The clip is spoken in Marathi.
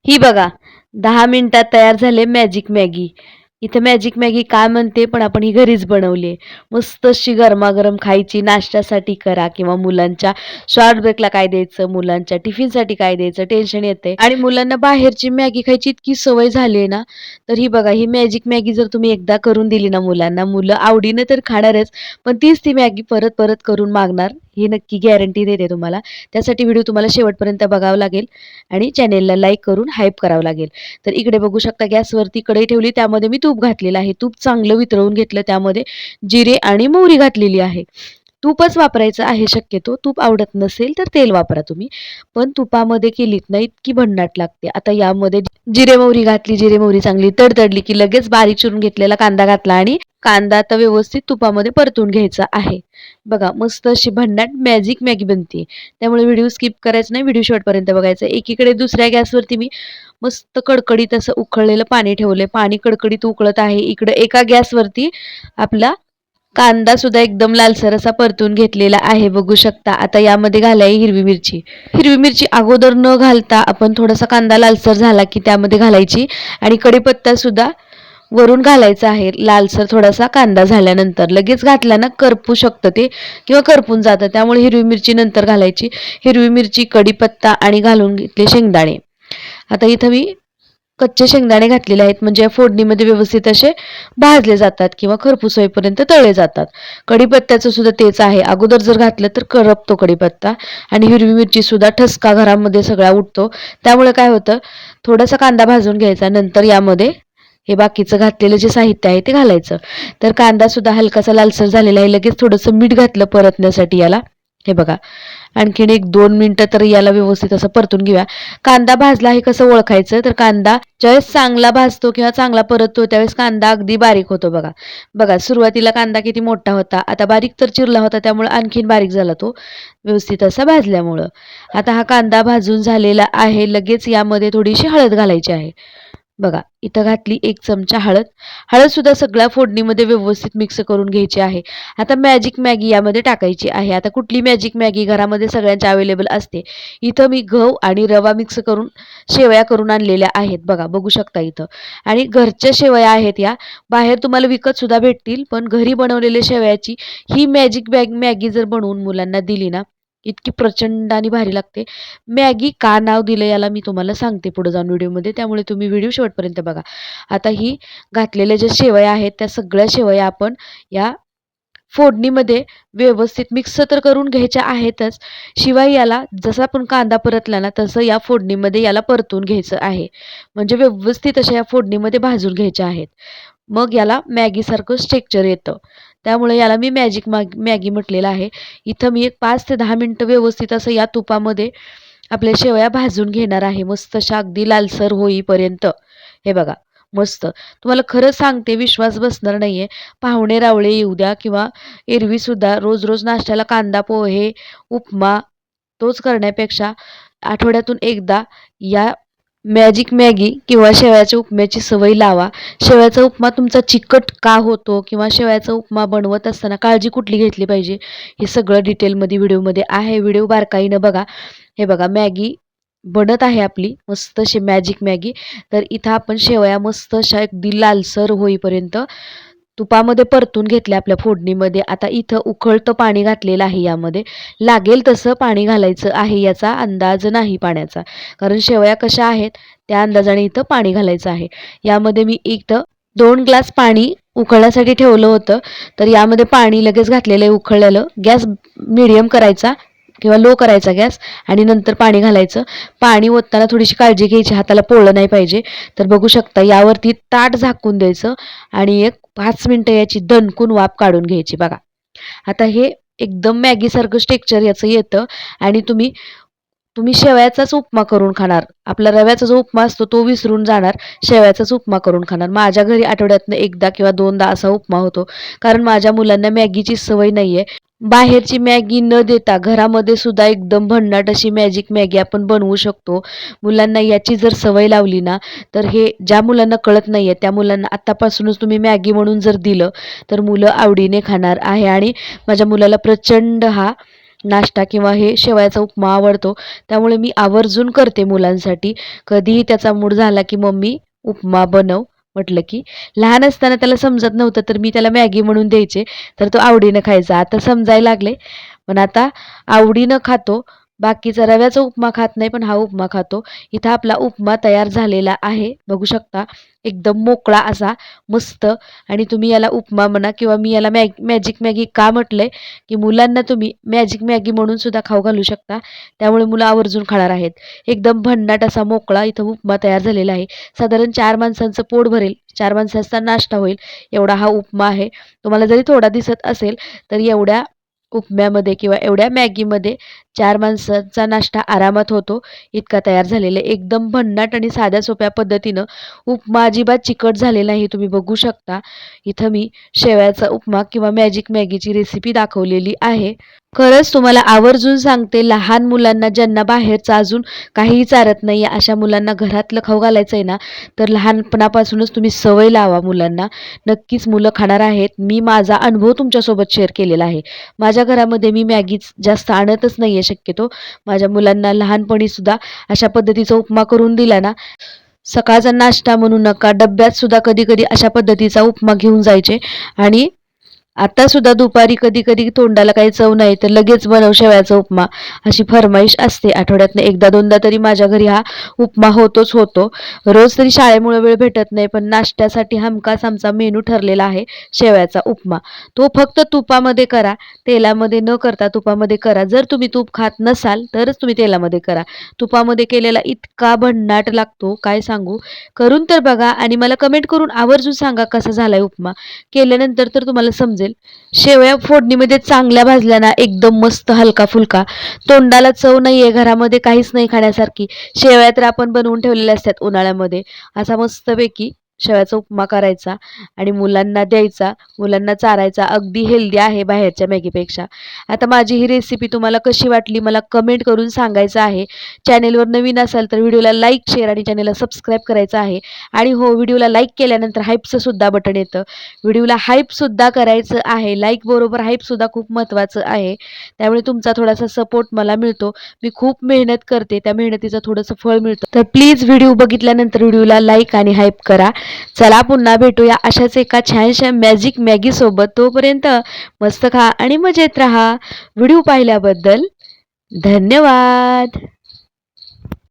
ही बघा 10 मिनिटात तयार झाले मॅजिक मॅगी. इथं मॅजिक मॅगी काय म्हणते पण आपण ही घरीच बनवली आहे. मस्त अशी गरमागरम खायची नाश्त्यासाठी करा किंवा मुलांच्या शॉर्ट ब्रेकला काय द्यायचं, मुलांच्या टिफिनसाठी काय द्यायचं टेन्शन येतंय आणि मुलांना बाहेरची मॅगी खायची इतकी सवय झाली आहे ना, तर ही बघा ही मॅजिक मॅगी जर तुम्ही एकदा करून दिली ना मुलांना, मुलं आवडीनं तर खाणारच, पण तीच ती मॅगी परत-परत करून मागणार, ही नक्की गॅरंटी देते तुम्हाला. त्यासाठी व्हिडिओ तुम्हाला शेवटपर्यंत बघावा लागेल आणि चॅनेलला लाईक करून हाईप करावं लागेल. तर इकडे बघू शकता गॅसवरती कढई ठेवली त्यामध्ये मी तूप घातलेलं आहे. तूप चांगलं वितळवून घेतलं त्यामध्ये जिरे आणि मोहरी घातलेली आहे. तूपच वापरायचं आहे शक्यतो. तूप आवडत नसेल तर तेल वापरा तुम्ही. पण तुपामध्ये केलीत ना इतकी भन्नाट लागते. आता यामध्ये जिरे मोहरी घातली. जिरे मोहरी चांगली तडतडली की लगेच बारीक चिरून घेतलेला कांदा घातला आणि कांदा आता व्यवस्थित तुपामध्ये परतून घ्यायचा आहे. बघा मस्त अशी भन्नाट मॅजिक मॅगी बनते. त्यामुळे व्हिडिओ स्किप करायचा नाही. व्हिडिओ शेवटपर्यंत बघायचा. एकीकडे दुसऱ्या गॅसवरती मी मस्त कडकडीत असं उकळलेलं पाणी ठेवलंय. पाणी कडकडीत उकळत आहे. इकडे एका गॅसवरती आपला कांदा सुद्धा एकदम लालसर असा परतून घेतलेला आहे बघू शकता. आता यामध्ये घालाय हिरवी मिरची. हिरवी मिरची अगोदर न घालता आपण थोडासा कांदा लालसर झाला की त्यामध्ये घालायची आणि कढीपत्ता सुद्धा वरून घालायचा आहे लालसर थोडासा कांदा झाल्यानंतर. लगेच घातला ना करपू शकतं ते किंवा करपून जातं. त्यामुळे हिरवी मिरची नंतर घालायची. हिरवी मिरची, कढीपत्ता आणि घालून घेतले शेंगदाणे. आता इथं मी कच्चे शेंगदाणे घातलेले आहेत म्हणजे फोडणीमध्ये व्यवस्थित असे भाजले जातात किंवा खरपूस होईपर्यंत तळले जातात. कढीपत्त्याचं सुद्धा तेच आहे. अगोदर जर घातलं तर करपतो कढीपत्ता आणि हिरवी मिरची सुद्धा ठसका घरामध्ये सगळा उठतो. त्यामुळे काय होतं थोडासा कांदा भाजून घ्यायचा नंतर यामध्ये हे बाकीचं घातलेलं जे साहित्य आहे ते घालायचं. तर कांदा सुद्धा हलकासा लालसर झालेला आहे. लगेच थोडंसं मीठ घातलं परतण्यासाठी याला. हे बघा आणखीन 1-2 मिनिटं तर याला व्यवस्थित असं परतून घेऊया. कांदा भाजला हे कसं ओळखायचं तर कांदा ज्यावेळेस चांगला भाजतो किंवा चांगला परततो त्यावेळेस कांदा अगदी बारीक होतो बघा. बघा सुरुवातीला कांदा किती मोठा होता. आता बारीक तर चिरला होता त्यामुळे आणखीन बारीक झाला तो व्यवस्थित असा भाजल्यामुळं. आता हा कांदा भाजून झालेला आहे. लगेच यामध्ये थोडीशी हळद घालायची आहे. बघा इथं घातली 1 चमचा हळद. हळद सुद्धा सगळ्या फोडणीमध्ये व्यवस्थित मिक्स करून घ्यायची आहे. आता मॅजिक मॅगी यामध्ये टाकायची आहे. आता कुठली मॅजिक मॅगी घरामध्ये सगळ्यांच्या अवेलेबल असते. इथं मी गहू आणि रवा मिक्स करून शेवया करून आणलेल्या आहेत. बघा बघू शकता इथं आणि घरच्या शेवया आहेत या. बाहेर तुम्हाला विकत सुद्धा भेटतील पण घरी बनवलेल्या शेवयाची ही मॅजिक मॅगी जर बनवून मुलांना दिली ना इतकी प्रचंड आणि भारी लागते. मॅगी का नाव दिलं याला मी तुम्हाला सांगते पुढे जाऊन व्हिडिओमध्ये त्यामुळे तुम्ही व्हिडिओ शेवटपर्यंत बघा. आता ही घातलेल्या ज्या शेवया आहेत त्या सगळ्या शेवया आपण या फोडणीमध्ये व्यवस्थित मिक्स तर करून घ्यायच्या आहेतच. शिवाय याला जसा आपण कांदा परतला ना तसं या फोडणीमध्ये याला परतून घ्यायचं आहे. म्हणजे व्यवस्थित अशा या फोडणीमध्ये भाजून घ्यायच्या आहेत. मग याला मॅगीसारखं स्ट्रक्चर येतं. त्यामुळे याला मी मॅजिक मॅगी म्हटलेलं आहे. इथं मी एक 5 ते 10 मिनिटं व्यवस्थित असं या तुपामध्ये आपल्या शेवया भाजून घेणार आहे. मस्त अशा अगदी लालसर होईपर्यंत. हे बघा मस्त. तुम्हाला खरं सांगते विश्वास बसणार नाहीये. पाहुणे रावळे येऊ द्या किंवा एरवी सुद्धा रोज-रोज नाश्त्याला कांदा पोहे, उपमा तोच करण्यापेक्षा आठवड्यातून एकदा या मॅजिक मॅगी किंवा शेवयाच्या उपम्याची सवय लावा. शेवयाचा उपमा तुमचा चिकट का होतो किंवा शेवयाचा उपमा बनवत असताना काळजी कुठली घेतली पाहिजे हे सगळं डिटेलमध्ये व्हिडिओमध्ये आहे. व्हिडिओ बारकाईनं बघा. हे बघा मॅगी बनत आहे आपली मस्त अशी मॅजिक मॅगी. तर इथं आपण शेवया मस्त अशा अगदी लालसर होईपर्यंत तुपामध्ये परतून घेतल्या आपल्या फोडणीमध्ये. आता इथं उकळतं पाणी घातलेलं आहे यामध्ये. लागेल तसं पाणी घालायचं आहे याचा अंदाज नाही पाण्याचा. कारण शेवया कशा आहेत त्या अंदाजाने इथं पाणी घालायचं आहे. यामध्ये मी इथं 2 ग्लास पाणी उकळण्यासाठी ठेवलं होतं. तर यामध्ये पाणी लगेच घातलेलं आहे उकळलेलं. गॅस मीडियम करायचा किंवा लो करायचा गॅस आणि नंतर पाणी घालायचं. पाणी ओतताना थोडीशी काळजी घ्यायची हाताला पोळलं नाही पाहिजे. तर बघू शकता यावरती ताट झाकून द्यायचं आणि एक 5 मिनिटं याची दणकून वाफ काढून घ्यायची बघा. आता हे एकदम मॅगीसारखं टेक्स्चर याचं येतं आणि तुम्ही तुम्ही शेवयाचाच उपमा करून खाणार. आपला रव्याचा जो उपमा असतो तो विसरून जाणार. शेवयाचाच उपमा करून खाणार. माझ्या घरी आठवड्यातनं 1दा किंवा 2दा असा उपमा होतो. कारण माझ्या मुलांना मॅगीची सवय नाहीये. बाहेरची मॅगी न देता घरामध्ये सुद्धा एकदम भन्नाट अशी मॅजिक मॅगी आपण बनवू शकतो. मुलांना याची जर सवय लावली ना तर हे ज्या मुलांना कळत नाहीये त्या मुलांना आत्तापासूनच तुम्ही मॅगी म्हणून जर दिलं तर मुलं आवडीने खाणार आहे आणि माझ्या मुलाला प्रचंड हा नाश्ता किंवा हे शेवयाचा उपमा आवडतो. त्यामुळे मी आवर्जून करते मुलांसाठी. कधीही त्याचा मूड झाला की मम्मी उपमा बनव म्हटलं की. लहान असताना त्याला समजत नव्हतं तर मी त्याला मॅगी म्हणून द्यायचे. तर तो आवडीनं खायचा. आता समजायला लागले. पण आता आवडीनं खातो. बाकीचा रव्याचा उपमा खात नाही, पण हा उपमा खातो. इथं आपला उपमा तयार झालेला आहे. बघू शकता. एकदम मोकळा असा मस्त. आणि तुम्ही याला उपमा म्हणा किंवा मी याला मॅजिक मॅगी का म्हटलंय, की मुलांना तुम्ही मॅजिक मॅगी म्हणून सुद्धा खाऊ घालू शकता. त्यामुळे मुलं आवर्जून खाणार आहेत. एकदम भन्नाट असा मोकळा इथं उपमा तयार झालेला आहे. साधारण 4 माणसांचं पोट भरेल, 4 माणसांचा नाश्ता होईल एवढा हा उपमा आहे. तुम्हाला जरी थोडा दिसत असेल, तरी एवढ्या उपम्यामध्ये किंवा एवढ्या मॅगीमध्ये 4 माणसांचा नाश्ता आरामात होतो, इतका तयार झालेला आहे. एकदम भन्नाट आणि साध्या सोप्या पद्धतीनं उपमा अजिबात चिकट झालेला नाही, तुम्ही बघू शकता. इथं मी शेवयाचा उपमा किंवा मॅजिक मॅगीची रेसिपी दाखवलेली आहे. खरंच तुम्हाला आवर्जून सांगते, लहान मुलांना ज्यांना बाहेरचं अजून काहीही चारत नाही आहे, अशा मुलांना घरातलं खाऊ घालायचं आहे ना, तर लहानपणापासूनच तुम्ही सवय लावा मुलांना. नक्कीच मुलं खाणार आहेत. मी माझा अनुभव तुमच्यासोबत शेअर केलेला आहे. माझ्या घरामध्ये मी मॅगीच जास्त आणतच नाही आहे शक्यतो. माझ्या मुलांना लहानपणीसुद्धा अशा पद्धतीचा उपमा करून दिला ना, सकाळचा नाश्ता म्हणू नका, डब्यात सुद्धा कधी-कधी अशा पद्धतीचा उपमा घेऊन जायचे. आणि आता सुद्धा दुपारी कधी-कधी तोंडाला काही चव नाही तर लगेच बनव शेवयाचा उपमा, अशी फर्माईश असते. आठवड्यातनं एकदा दोनदा तरी माझ्या घरी हा उपमा होतोच होतो. रोज तरी शाळेमुळे वेळ भेटत नाही, पण नाश्त्यासाठी हमखास आमचा मेनू ठरलेला आहे शेवयाचा उपमा. तो फक्त तुपामध्ये करा, तेलामध्ये न करता तुपामध्ये करा. जर तुम्ही तूप खात नसाल तरच तुम्ही तेलामध्ये करा. तुपामध्ये केलेला इतका भन्नाट लागतो, काय सांगू. करून तर बघा आणि मला कमेंट करून आवर्जून सांगा कसा झालाय उपमा. केल्यानंतर तर तुम्हाला समजेल. शेवया फोडणीमध्ये चांगल्या भाजल्या ना, एकदम मस्त हलका-फुलका. तोंडाला चव नाहीये, घरामध्ये काहीच नाही खाण्यासारखी. शेवया तर आपण बनवून ठेवलेल्या असतात उन्हाळ्यामध्ये. असा मस्तपैकी शेवयाचा उपमा करायचा आणि मुलांना द्यायचा, मुलांना चारायचा. अगदी हेल्दी आहे बाहेरच्या मॅगीपेक्षा. आता माझी ही रेसिपी तुम्हाला कशी वाटली मला कमेंट करून सांगायचं आहे. चॅनेलवर नवीन असाल तर व्हिडिओला लाईक, शेअर आणि चॅनेलला सबस्क्राईब करायचं आहे. आणि हो, व्हिडिओला लाईक केल्यानंतर हाईपचं सुद्धा बटन येतं. व्हिडिओला हाईपसुद्धा करायचं आहे. लाईक बरोबर हाईपसुद्धा खूप महत्त्वाचं आहे. त्यामुळे तुमचा थोडासा सपोर्ट मला मिळतो. मी खूप मेहनत करते, त्या मेहनतीचं थोडंसं फळ मिळतं. तर प्लीज व्हिडिओ बघितल्यानंतर व्हिडिओला लाईक आणि हाईप करा. चला पुन्हा भेटूया अशाच एका छानशा मॅजिक मॅगीसोबत. तोपर्यंत मस्त खा आणि मजेत राहा. व्हिडिओ पाहिल्याबद्दल धन्यवाद.